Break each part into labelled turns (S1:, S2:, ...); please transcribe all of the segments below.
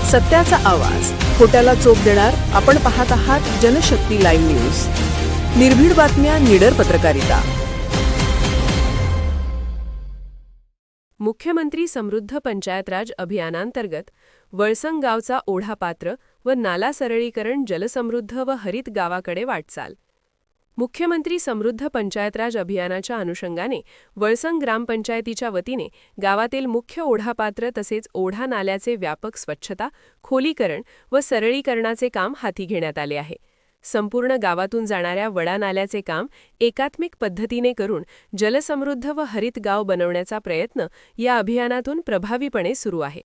S1: सत्याचा आवाज, खोट्याला चोप देणार. आपण पाहत आहात जनशक्ती लाईव्ह न्यूज. निर्भीड बातम्या, निडर पत्रकारिता.
S2: मुख्यमंत्री समृद्ध पंचायतराज अभियानांतर्गत वळसंग गावचा ओढापात्र व नाला सरळीकरण जलसमृद्ध व हरित गावाकडे वाटचाल. मुख्यमंत्री समृद्ध पंचायतराज अभियानाच्या अनुषंगाने वळसंग ग्रामपंचायतीच्या वतीने गावातील मुख्य ओढापात्र तसेच ओढा नाल्याचे व्यापक स्वच्छता, खोलीकरण व सरळीकरणाचे काम हाती घेण्यात आले आहे. संपूर्ण गावातून जाणाऱ्या वडा नाल्याचे काम एकात्मिक पद्धतीने करून जलसमृद्ध व हरित गाव बनवण्याचा प्रयत्न या अभियानातून प्रभावीपणे सुरू आहे.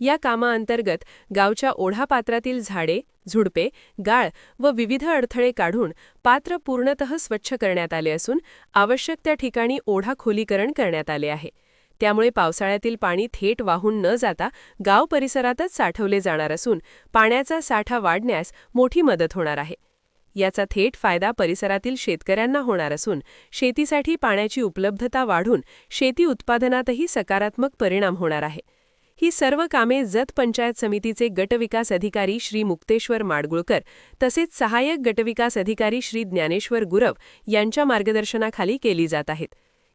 S2: या कामाअंतर्गत गावच्या ओढापात्रातील झाडे, झुडपे, गाळ व विविध अडथळे काढून पात्र पूर्णतः स्वच्छ करण्यात आले असून आवश्यक त्या ठिकाणी ओढा खोलीकरण करण्यात आले आहे. त्यामुळे पावसाळ्यातील पाणी थेट वाहून न जाता गाव परिसरातच साठवले जाणार असून पाण्याचा साठा वाढण्यास मोठी मदत होणार आहे. याचा थेट फायदा परिसरातील शेतकऱ्यांना होणार असून शेतीसाठी पाण्याची उपलब्धता वाढून शेती उत्पादनातही सकारात्मक परिणाम होणार आहे. ही सर्व कामे जत पंचायत समितीचे गटविकास अधिकारी श्री मुक्तेश्वर माडगुळकर तसेच सहाय्यक गटविकास अधिकारी श्री ज्ञानेश्वर गुरव यांच्या मार्गदर्शनाखाली केली जात आहेत.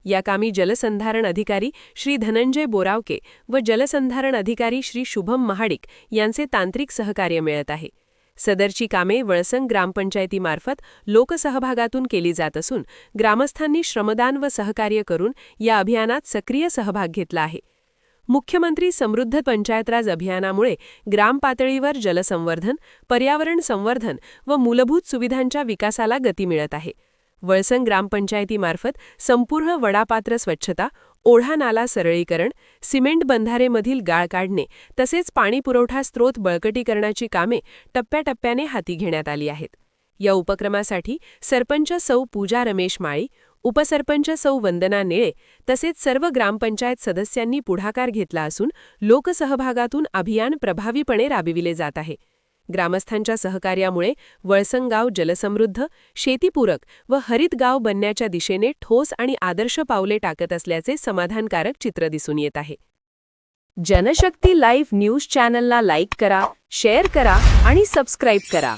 S2: या कामी जलसंधारण अधिकारी श्री धनंजय बोरावके व जलसंधारण अधिकारी श्री शुभम महाडिक यांचे तांत्रिक सहकार्य मिळत आहे. सदरची कामे वळसंग ग्रामपंचायतीमार्फत लोकसहभागातून केली जात असून ग्रामस्थांनी श्रमदान व सहकार्य करून या अभियानात सक्रिय सहभाग घेतला आहे. मुख्यमंत्री समृद्ध पंचायतराज अभियानामुळे ग्राम पातळीवर जलसंवर्धन, पर्यावरण संवर्धन व मूलभूत सुविधांच्या विकासाला गती मिळत आहे. वळसंग ग्रामपंचायतीमार्फत संपूर्ण वडापात्र स्वच्छता, ओढा नाला सरळीकरण, सिमेंट बंधारेमधील गाळ काढणे तसेच पाणीपुरवठा स्रोत बळकटीकरणाची कामे टप्प्याटप्प्याने हाती घेण्यात आली आहेत. या उपक्रमासाठी सरपंच सौ पूजा रमेश माळी, उपसरपंच सौ वंदना निळे तसेच सर्व ग्रामपंचायत सदस्यांनी पुढाकार घेतला असून लोकसहभागातून अभियान प्रभावीपणे राबविले जात आहे. ग्रामस्थांच्या सहकार्यामुळे वळसंग गाव जलसमृद्ध, शेतीपूरक व हरित गाव बनण्याच्या दिशेने ठोस आणि आदर्श पावले टाकत असल्याचे समाधानकारक चित्र दिसून येत आहे. जनशक्ती लाईव्ह न्यूज चॅनलला लाईक करा, शेअर करा आणि सबस्क्राईब करा.